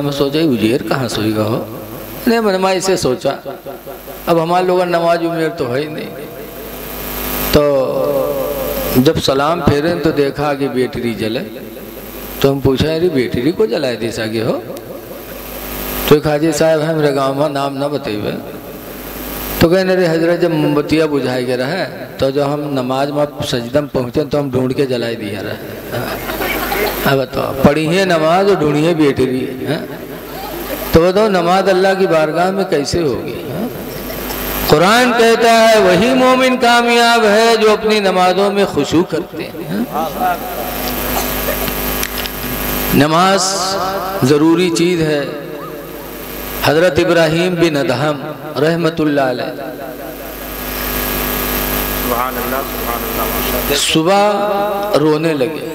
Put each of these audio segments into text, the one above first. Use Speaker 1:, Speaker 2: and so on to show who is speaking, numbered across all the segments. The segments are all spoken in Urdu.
Speaker 1: میں سوچا اجیر کہاں سوئی گا ہو؟ نہیں میں نے اسے سوچا اب ہمارے لوگوں نماز امیر تو ہے ہی نہیں، تو جب سلام پھیریں تو دیکھا کہ بیٹری جلے، تو ہم پوچھا ارے بیٹری کو جلائے دی ساگے ہو؟ تو ایک حاجی صاحب ہے میرے گاؤں میں، نام نہ بتائی ہوئے، تو کہنے رہے حضرت جب مومبتیاں بجھائی گئے رہے تو جو ہم نماز میں سجدہ میں پہنچے تو ہم ڈھونڈ کے جلائے دیا رہے۔ اب بتاؤ پڑھی ہے نماز اور ڈھونڈی ہے بیٹری، تو بتاؤ نماز اللہ کی بارگاہ میں کیسے ہوگی؟ قرآن کہتا ہے وہی مومن کامیاب ہے جو اپنی نمازوں میں خشوع کرتے ہیں۔ نماز ضروری چیز ہے۔ حضرت ابراہیم بن ادہم رحمت اللہ علیہ صبح رونے لگے،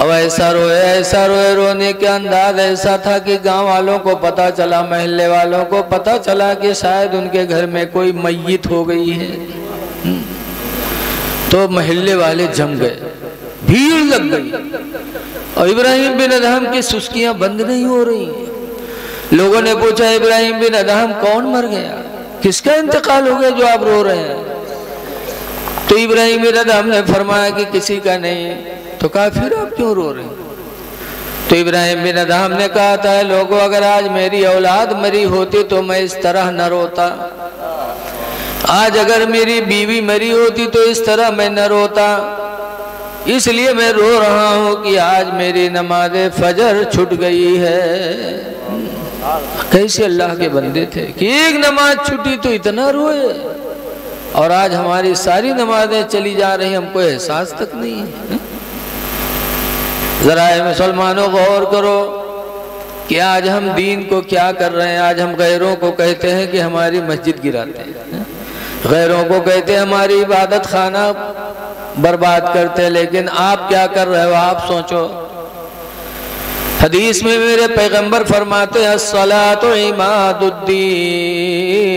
Speaker 1: اب ایسا روئے، رونے کے انداز ایسا تھا کہ گاؤں والوں کو پتا چلا، محلے والوں کو پتا چلا کہ شاید ان کے گھر میں کوئی میت ہو گئی ہے، تو محلے والے جم گئے، بھیڑ لگ گئی، اور ابراہیم بن ادہم کی سسکیاں بند نہیں ہو رہی ہیں۔ لوگوں نے پوچھا ابراہیم بن ادہم کون مر گیا، کس کا انتقال ہو گیا جو آپ رو رہے ہیں؟ تو ابراہیم بن ادہم نے فرمایا کہ کسی کا نہیں۔ تو کہا پھر آپ کیوں رو رہے ہیں؟ تو ابراہیم بن ادہم نے کہا تھا لوگوں اگر آج میری اولاد مری ہوتی تو میں اس طرح نہ روتا، آج اگر میری بیوی مری ہوتی تو اس طرح میں نہ روتا، اس لیے میں رو رہا ہوں کہ آج میری نماز فجر چھٹ گئی ہے۔ کیسے اللہ کے بندے تھے کہ ایک نماز چھٹی تو اتنا روئے، اور آج ہماری ساری نمازیں چلی جا رہی، ہم کو احساس تک نہیں ہے۔ ذرا مسلمانوں غور کرو کہ آج ہم دین کو کیا کر رہے ہیں۔ آج ہم غیروں کو کہتے ہیں کہ ہماری مسجد گراتے ہیں، غیروں کو کہتے ہیں ہماری عبادت خانہ برباد کرتے ہیں، لیکن آپ کیا کر رہے ہو آپ سوچو۔ حدیث میں میرے پیغمبر فرماتے ہیں الصلاۃ عماد الدین،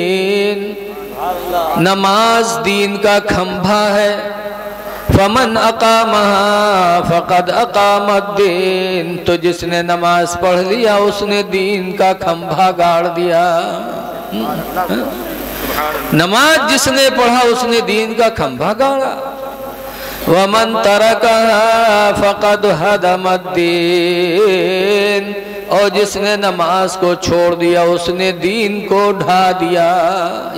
Speaker 1: نماز دین کا کھمبا ہے، فمن اقامہا فقد اقام الدین، تو جس نے نماز پڑھ لیا اس نے دین کا کھمبا گاڑ دیا۔ نماز جس نے پڑھا اس نے دین کا کھمبا گاڑا۔ وَمَن تَرَكَهَا فَقَدْ هَدَمَ الدِّينَ، اور جس نے نماز کو چھوڑ دیا اس نے دین کو ڈھا دیا۔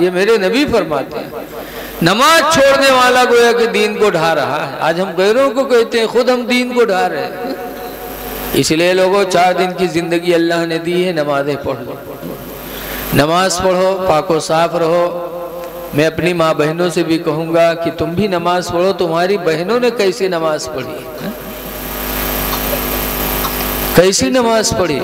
Speaker 1: یہ میرے نبی فرماتے ہیں نماز چھوڑنے والا گویا کہ دین کو ڈھا رہا ہے۔ آج ہم غیروں کو کہتے ہیں، خود ہم دین کو ڈھا رہے ہیں۔ اس لیے لوگوں 4 دن کی زندگی اللہ نے دی ہے، نمازیں پڑھ لو، نماز پڑھو، پاک و صاف رہو۔ میں اپنی ماں بہنوں سے بھی کہوں گا کہ تم بھی نماز پڑھو، تمہاری بہنوں نے کیسی نماز پڑھی، کیسی نماز پڑھی۔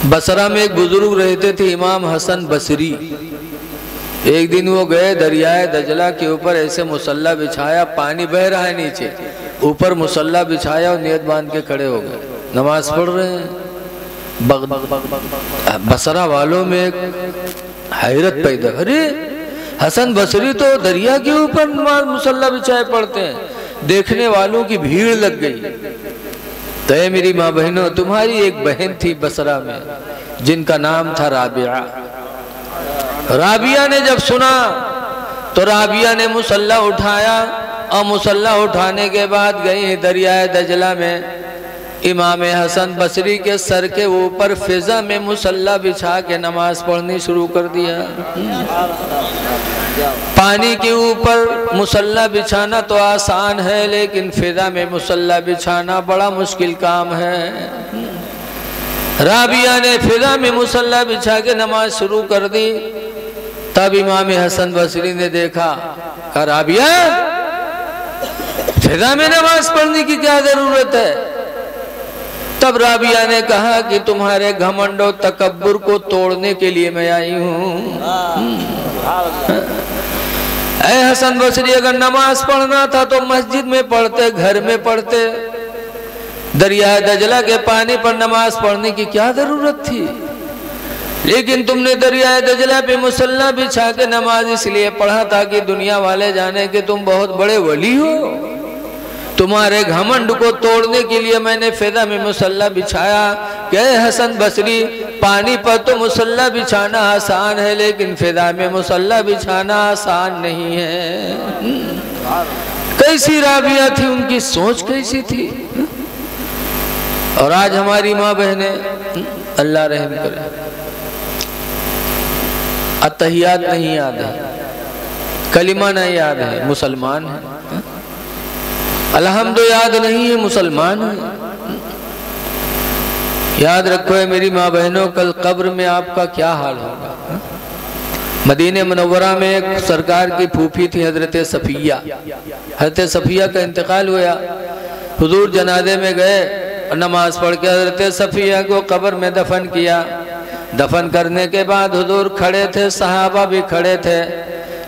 Speaker 1: بصرہ میں ایک بزرگ رہتے تھے امام حسن بصری، ایک دن وہ گئے دریائے دجلہ کے اوپر، ایسے مصلی بچھایا، پانی بہ رہا ہے نیچے، اوپر مصلی بچھایا اور نیت باندھ کے کھڑے ہو گئے، نماز پڑھ رہے ہیں۔ بصرہ والوں میں حیرت پیدا، ارے حسن بصری تو دریا کے اوپر نماز مصلی بچھائے پڑھتے ہیں۔ دیکھنے والوں کی بھیڑ لگ گئی۔ تو اے میری ماں بہنوں، تمہاری ایک بہن تھی بصرہ میں جن کا نام تھا رابعہ۔ رابعہ نے جب سنا تو رابعہ نے مصلی اٹھایا، اور مصلی اٹھانے کے بعد گئی دریائے دجلہ میں، امام حسن بصری کے سر کے اوپر فضا میں مصلی بچھا کے نماز پڑھنی شروع کر دیا۔ پانی کے اوپر مصلی بچھانا تو آسان ہے، لیکن فضا میں مصلی بچھانا بڑا مشکل کام ہے۔ رابعہ نے فضا میں مصلی بچھا کے نماز شروع کر دی۔ تب امام حسن بصری نے دیکھا، کہا رابعہ فضا میں نماز پڑھنے کی کیا ضرورت ہے؟ تب رابعہ نے کہا کہ تمہارے گھمنڈ و تکبر کو توڑنے کے لیے میں آئی ہوں۔ اے حسن بصری، اگر نماز پڑھنا تھا تو مسجد میں پڑھتے، گھر میں پڑھتے، دریائے دجلہ کے پانی پر نماز پڑھنے کی کیا ضرورت تھی؟ لیکن تم نے دریائے دجلہ پہ مصلی بچھا کے نماز اس لیے پڑھا تھا کہ دنیا والے جانے کہ تم بہت بڑے ولی ہو، تمہارے گھمنڈ کو توڑنے کے لیے میں نے فضا میں مصلی بچھایا کہ حسن بصری پانی پر تو مصلی بچھانا آسان ہے لیکن فضا میں مصلی بچھانا آسان نہیں ہے۔ کیسی رابعہ تھی، ان کی سوچ کیسی تھی۔ اور آج ہماری ماں بہنیں اللہ رحم کرے اتحیات نہیں یاد ہے، کلمہ نہیں یاد ہے، مسلمان ہیں، الحمد یاد نہیں ہے، مسلمان ہیں۔ یاد رکھو ہے میری ماں بہنوں، کل قبر میں آپ کا کیا حال ہوگا۔ مدینہ منورہ میں ایک سرکار کی پھوپھی تھی حضرت صفیہ، حضرت صفیہ کا انتقال ہوا، حضور جنازے میں گئے، نماز پڑھ کے حضرت صفیہ کو قبر میں دفن کیا۔ دفن کرنے کے بعد حضور کھڑے تھے، صحابہ بھی کھڑے تھے۔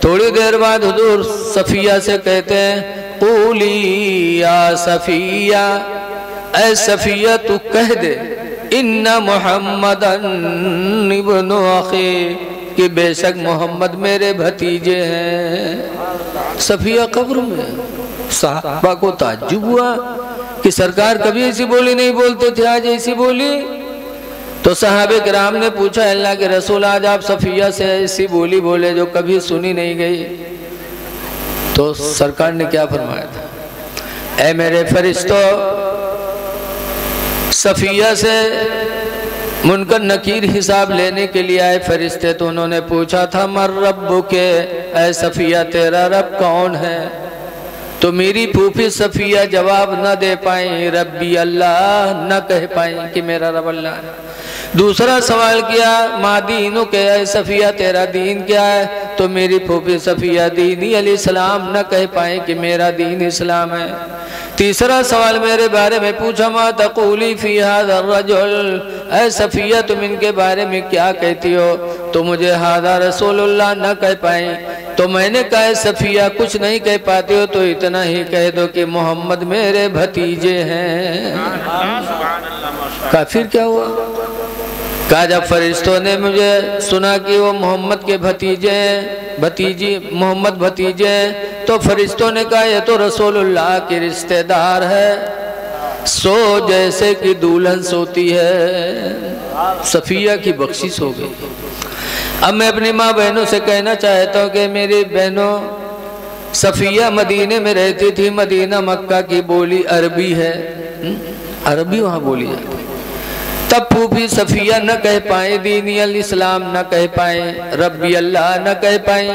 Speaker 1: تھوڑی دیر بعد حضور صفیہ سے کہتے ہیں قولی یا صفیہ، اے صفیہ تو کہہ دے ان محمدن ابن اخی، کہ بے شک محمد میرے بھتیجے ہیں۔ صفیہ قبر میں، صحابہ کو تعجب ہوا کہ سرکار کبھی ایسی بولی نہیں بولتے تھے، آج ایسی بولی۔ تو صحابہ کرام نے پوچھا اللہ کے رسول آج آپ صفیہ سے ایسی بولی بولے جو کبھی سنی نہیں گئی۔ تو سرکار نے کیا فرمایا تھا، اے میرے فرشتوں، صفیہ سے منکر نکیر حساب لینے کے لیے آئے فرشتے، تو انہوں نے پوچھا تھا مر ربک، اے صفیہ تیرا رب کون ہے؟ تو میری پھوپھی صفیہ جواب نہ دے پائیں، ربی اللہ نہ کہہ پائیں کہ میرا رب اللہ ہے۔ دوسرا سوال کیا ما دینک، اے صفیہ تیرا دین کیا ہے؟ تو میری پھوپھی صفیہ دینی علیہ السلام نہ کہہ پائیں کہ میرا دین اسلام ہے۔ تیسرا سوال میرے بارے میں پوچھا ما تقولی فی ھذا الرجل، اے صفیہ تم ان کے بارے میں کیا کہتی ہو؟ تو مجھے ھذا رسول اللہ نہ کہہ پائیں۔ تو میں نے کہا صفیہ کچھ نہیں کہہ پاتے ہو تو اتنا ہی کہہ دو کہ محمد میرے بھتیجے ہیں۔ کافر کیا ہوا؟ کہا جب فرشتوں نے مجھے سنا کہ وہ محمد کے بھتیجے ہیں، بھتیجی محمد بھتیجے ہیں، تو فرشتوں نے کہا یہ تو رسول اللہ کے رشتہ دار ہے، سو جیسے کہ دولہن سوتی ہے۔ صفیہ کی بخشش ہو گئی۔ اب میں اپنی ماں بہنوں سے کہنا چاہتا ہوں کہ میری بہنوں، صفیہ مدینے میں رہتی تھی، مدینہ مکہ کی بولی عربی ہے، عربی وہاں بولی جاتی۔ تب پھوپھی صفیہ نہ کہہ پائیں دینی الاسلام، نہ کہہ پائیں ربی اللہ، نہ کہہ پائیں۔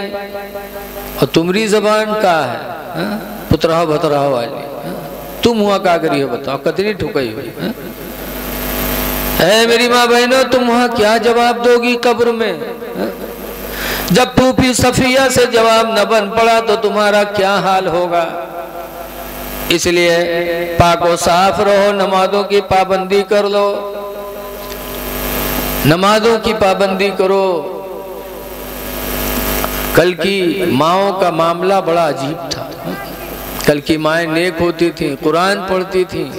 Speaker 1: اور تمری زبان کا ہے پترہ بھترہ والی، تم ہوا کیا کری ہو بتاؤ، کتنی ٹھکئی ہوئی۔ اے میری ماں بہنوں، تم وہاں کیا جواب دو گی قبر میں؟ جب پھوپھی صفیہ سے جواب نہ بن پڑا تو تمہارا کیا حال ہوگا؟ اس لیے پاک و صاف رہو، نمازوں کی پابندی کر لو، نمازوں کی پابندی کرو۔ کل کی ماؤں کا معاملہ بڑا عجیب تھا۔ کل کی مائیں نیک ہوتی تھیں، قرآن پڑھتی تھیں،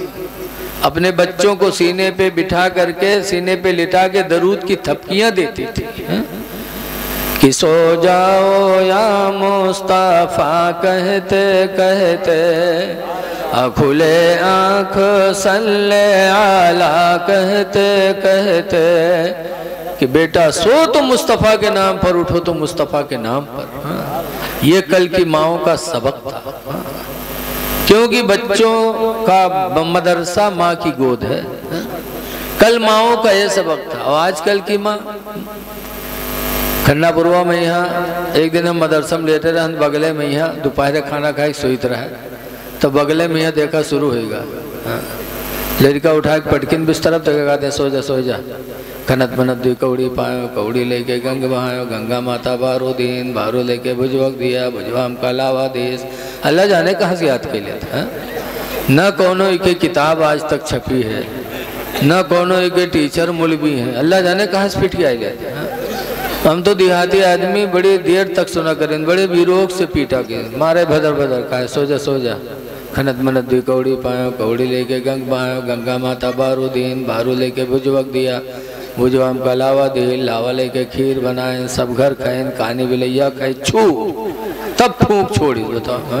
Speaker 1: اپنے بچوں کو سینے پہ بٹھا کر کے، سینے پہ لٹا کے درود کی تھپکیاں دیتی تھی کہ سو جاؤ یا مصطفیٰ کہتے کہتے، کھلے آنکھ صلی علی کہتے کہتے، کہ بیٹا سو تو مصطفیٰ کے نام پر، اٹھو تو مصطفیٰ کے نام پر۔ یہ کل کی ماؤں کا سبق تھا، کیونکہ بچوں کا مدرسہ ماں کی گود ہے۔ کل ماؤں کا یہ سبق تھا۔ اور آج کل کی ماں کھنہ پوروا میں یہاں ایک دن ہم مدرسہ میں لیتے رہے، بگلے میں یہاں دوپہر کھانا کھائے سوئیت رہا، تو بگلے میں یہاں دیکھا شروع ہوئے گا، لڑکا اٹھا کے پٹکن بس طرف تک کہتے سو جا سو جا، کھنت منت دی کوڑی پائیو، کوڑی لے کے گنگ بہایو، گنگا ماتا بارو دین، بارو لے کے بھجوک دیا، بھجوام کا لاوا دیس۔ اللہ جانے کہاں سے یاد کے لیے تھا۔ نہ کونوں ایک کتاب آج تک چھپی ہے، نہ کونوں ایک ٹیچر ملوی ہیں، اللہ جانے کہاں سے پھٹ کے آئی لیتے ہیں۔ ہم تو دیہاتی آدمی بڑی دیر تک سنا کریں، بڑے بیروک سے پیٹا کے مارے بھدر بھدر کہا سو جا سو جا، کھنت منت دی کوڑی پائیو، کوڑی لے کے گنگ بہایو، گنگا ماتا بارو دین، بارو لے کے بھجوک دیا، بھجوام کا لاوا دے، لاوا لے کے کھیر بنائیں، سب گھر کھائیں، کانی بلیا کھائیں، چھو تب پھونک چھوڑی بتاؤ۔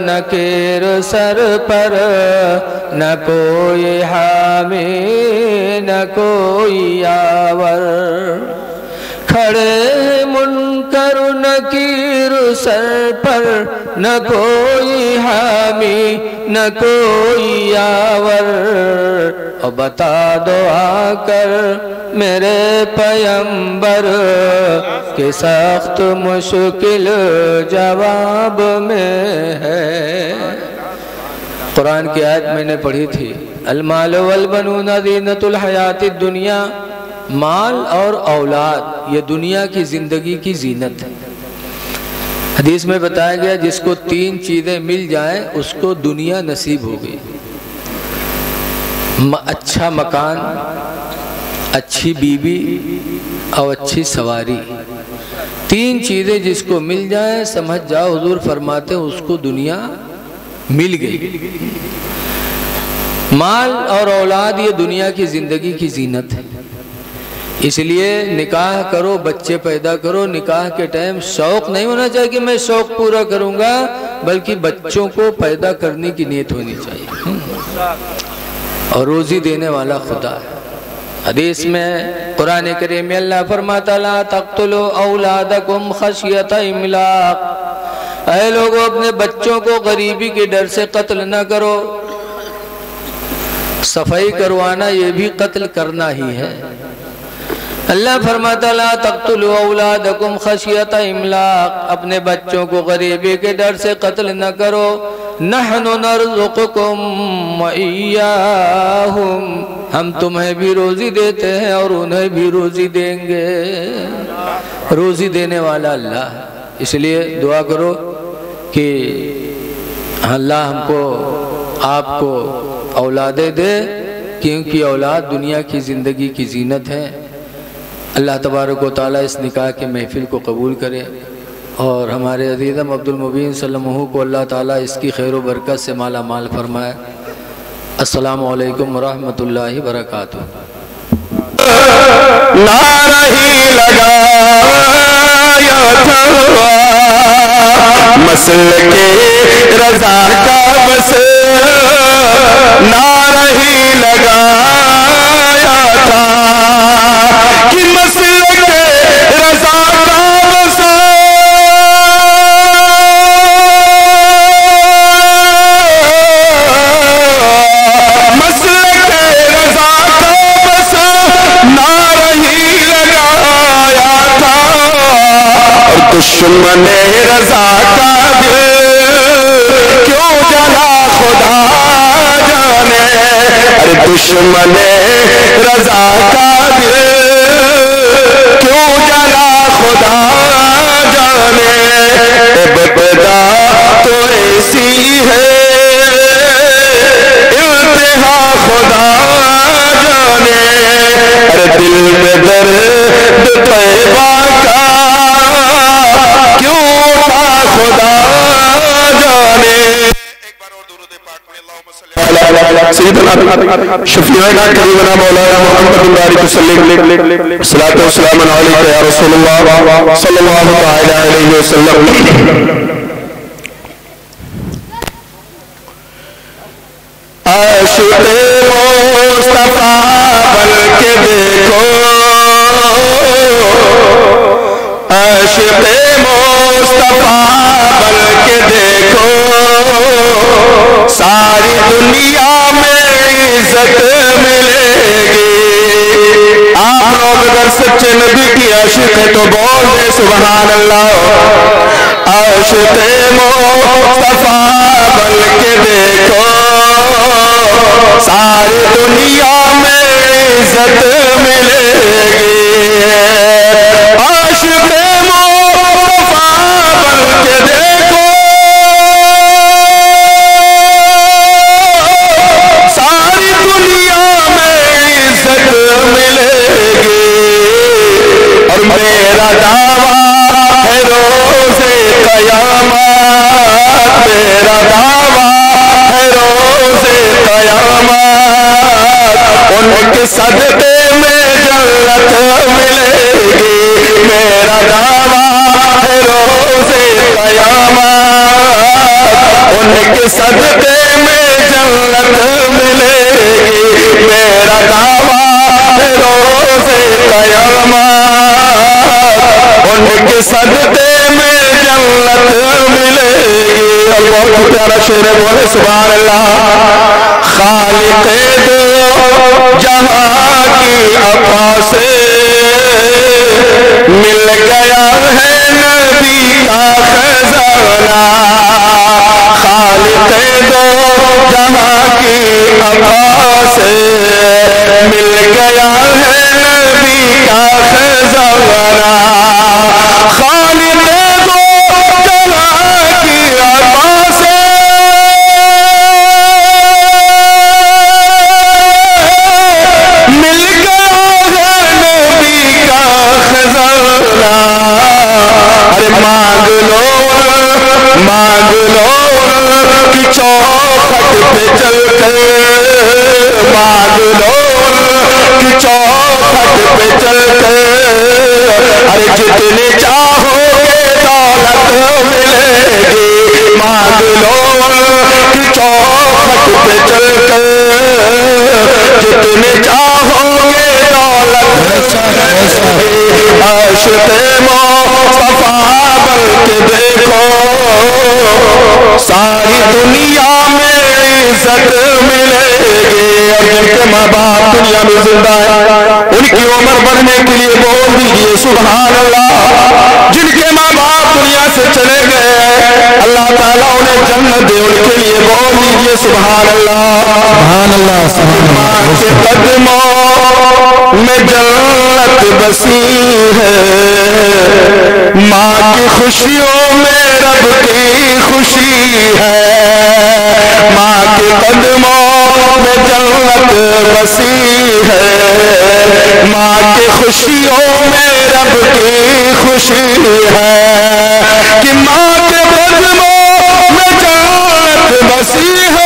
Speaker 1: نکیر سر پر، نہ کوئی حامی نہ کوئی یاور۔ کھڑے ہیں منکر نکیر سر پر، نہ کوئی حامی نہ کوئی یاور۔ اور بتا دو آ کر میرے پیمبر کہ سخت مشکل جواب میں ہے۔ قرآن کی آیت میں نے پڑھی تھی، المال والبنون زینۃ الحیات الدنیا، مال اور اولاد یہ دنیا کی زندگی کی زینت ہے۔ حدیث میں بتایا گیا جس کو 3 چیزیں مل جائیں اس کو دنیا نصیب ہو گئی، اچھا مکان، اچھی بیوی اور اچھی سواری۔ 3 چیزیں جس کو مل جائیں سمجھ جاؤ حضور فرماتے ہیں اس کو دنیا مل گئی۔ مال اور اولاد یہ دنیا کی زندگی کی زینت ہے، اس لیے نکاح کرو، بچے پیدا کرو۔ نکاح کے ٹائم شوق نہیں ہونا چاہیے کہ میں شوق پورا کروں گا، بلکہ بچوں کو پیدا کرنے کی نیت ہونی چاہیے۔ اور روزی دینے والا خدا ہے۔ حدیث میں قرآن کریم میں اللہ فرماتا لا تقتلوا اولادکم خشیۃ املاق، اے لوگوں اپنے بچوں کو غریبی کے ڈر سے قتل نہ کرو۔ صفائی کروانا یہ بھی قتل کرنا ہی ہے۔ اللہ فرماتا لا تقتلوا اولادکم خشیۃ املاق، اپنے بچوں کو غریبی کے ڈر سے قتل نہ کرو۔ نحن نرزقکم وإیاہم، ہم تمہیں بھی روزی دیتے ہیں اور انہیں بھی روزی دیں گے۔ روزی دینے والا اللہ ہے، اس لیے دعا کرو کہ اللہ ہم کو آپ کو اولادیں دے، کیونکہ اولاد دنیا کی زندگی کی زینت ہے۔ اللہ تبارک و تعالیٰ اس نکاح کے محفل کو قبول کرے، اور ہمارے عزیزم عبد المبین صلی اللہ علیہ وسلم کو اللہ تعالیٰ اس کی خیر و برکت سے مالا مال فرمائے۔ السلام علیکم ورحمۃ اللہ وبرکاتہ۔
Speaker 2: نعرہ ہی لگایا تھا مسلک رضا کا، بس نعرہ ہی لگایا تھا کہ مسلک رضا کا، بس مسلک رضا کا، بس نعرہ ہی لگایا تھا۔ اور دشمن رضا کا دل کیوں جلا خدا جانے، ارے دشمن رضا کا دل کیوں جلا خدا جانے۔ ابتدا تو ایسی ہے انتہا خدا جانے، ارے دل میں درد طیبہ کا کیوں تھا خدا جانے۔ ایک بار اور درود پاک میں اللہم صلی اللہ علیہ سیدنا شفیعنا قریبنا مولانا محمد بارک وسلم، صلاۃ و سلام علیک یا رسول اللہ صلی اللہ علیہ وسلم۔ عاشق مصطفیٰ بن کے دیکھو، عاشق مصطفیٰ بن کے دیکھو، ساری دنیا میں عزت ملے گی۔ آپ لوگ اگر سچے نبی کی عاشق ہے تو بول دے سبحان اللہ۔ عاشق مصطفیٰ بن کے دیکھو، ساری دنیا میں عزت ملے گی۔ عاشق مصطفیٰ بن کے دیکھو، ساری دنیا میں عزت ملے گی۔ اور میرا دعویٰ ہے روز قیامت، میرا دعویٰ ہے روز قیامت، ان کے صدقے میں جنت ملے گی۔ میرا دعویٰ ہے روز قیامت، کے صدقے میں جنت ملے گی میرا دعویٰ ہے روز قیامت ان کے صدقے میں جنت ملے گی اللہ پیارا شعر بولے سبحان اللہ خالق دو جہاں کی عطا سے مل گیا ہے نبی کا خزانہ خالق دو جہاں کی عطا سے مل گیا ہے نبی کا خزانہ خالق دو جہاں کی عطا سے مل گیا ہے نبی کا خزانہ ارے مانگ لو کہ چوکھٹ پہ چل کر مانگ لو کہ چوکھٹ پہ چل کر ارے جتنے چاہو گے دولت ملے گی مانگ لو کہ چوکھٹ پہ چل کر جتنے چاہو گے دولت عاشق مصطفیٰ بن کے دیکھو ساری دنیا میں عزت ملے گی اور جن کے ماں باپ دنیا میں زندہ ہیں ان کی عمر بڑھنے کے لیے بول دیجئے سبحان اللہ جن کے ماں باپ دنیا سے چلے گئے اللہ تعالیٰ انہیں جنت دے ان کے لیے بول دیجئے سبحان اللہ سبحان اللہ ماں کے قدموں میں جنت بسی ہے ماں کی خوشیوں میں رب کی خوشی ہے ماں کے قدموں میں جنت بسی ہے ماں کی خوشیوں میں رب کی خوشی ہے کہ ماں کے قدموں میں جنت بسی ہے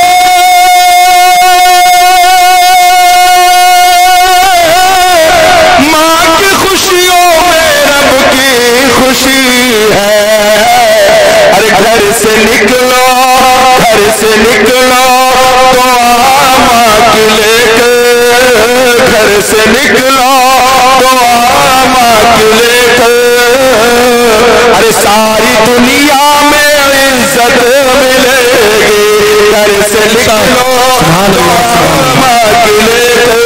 Speaker 2: ماں کی خوشیوں میں رب کی خوشی ہے ارے گھر سے نکلو تو ماں کی لے کر گھر سے نکلو تو ماں کی لے کر ارے ساری دنیا میں عزت ملے گی گھر سے نکلو تو ماں کی لے کر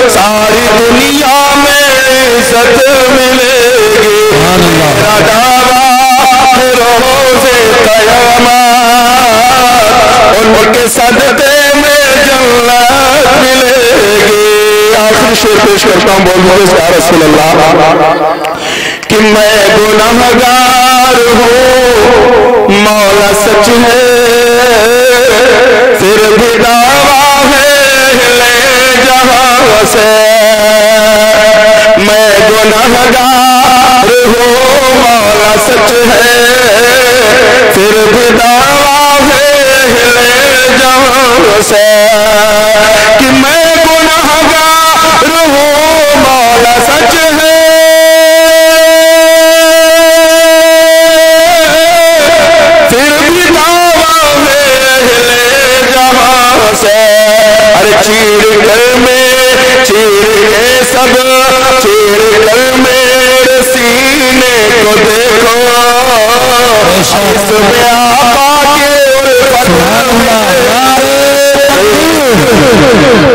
Speaker 2: ساری دنیا میں عزت ملے گی میرا دعویٰ ہے روز قیامت ان کے صدقے میں جنت ملے گی آخری شعر پیش کرتا ہوں بول یا رسول اللہ کہ میں گناہگار ہوں مولا سچ ہے پھر بھی دعویٰ ہے لے جہاں سے میں گناہگار ہوں مولا سچ ہے پھر بھی دعویٰ ہے لے جہاں سے کہ میں گناہگار ہوں مولا سچ ہے پھر بھی دعویٰ ہے لے جہاں سے ارے چیر کر میرے سینے کو دیکھو اس میں آقا کے الفت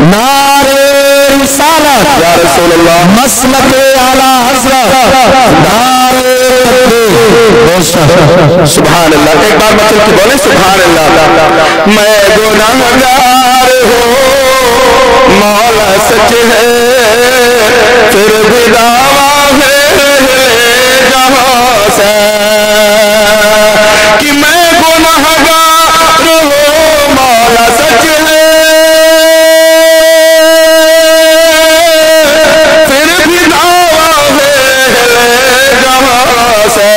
Speaker 2: نعرے رسالت یا رسول اللہ مسلک اعلی حضرت نعرے سبحان اللہ ایک بار مطلب کی بولے سبحان اللہ میں گناہگار ہوں مولا سچ ہے پھر بھی دعویٰ ہے جہاں سے کہ میں گناہگار ہوں مولا سچ ہے پھر بھی دعویٰ ہے جہاں سے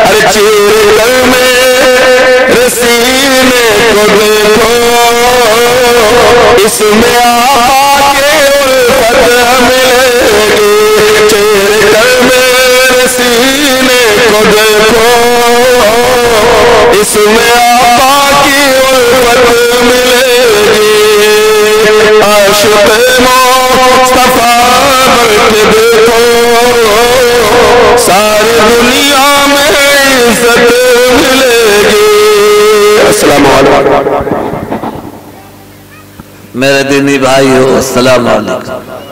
Speaker 2: ارے چیر کر میرے سینے کو دیکھو اس میں آقا کے الفت ملے گی چیر کر میرے سینے کو دیکھو اس میں آقا کی الفت ملے گی عاشق مصطفیٰ بن کے دیکھو ساری دنیا میں عزت ملے گی السلام علیکم
Speaker 3: میرے دینی بھائیو السلام علیکم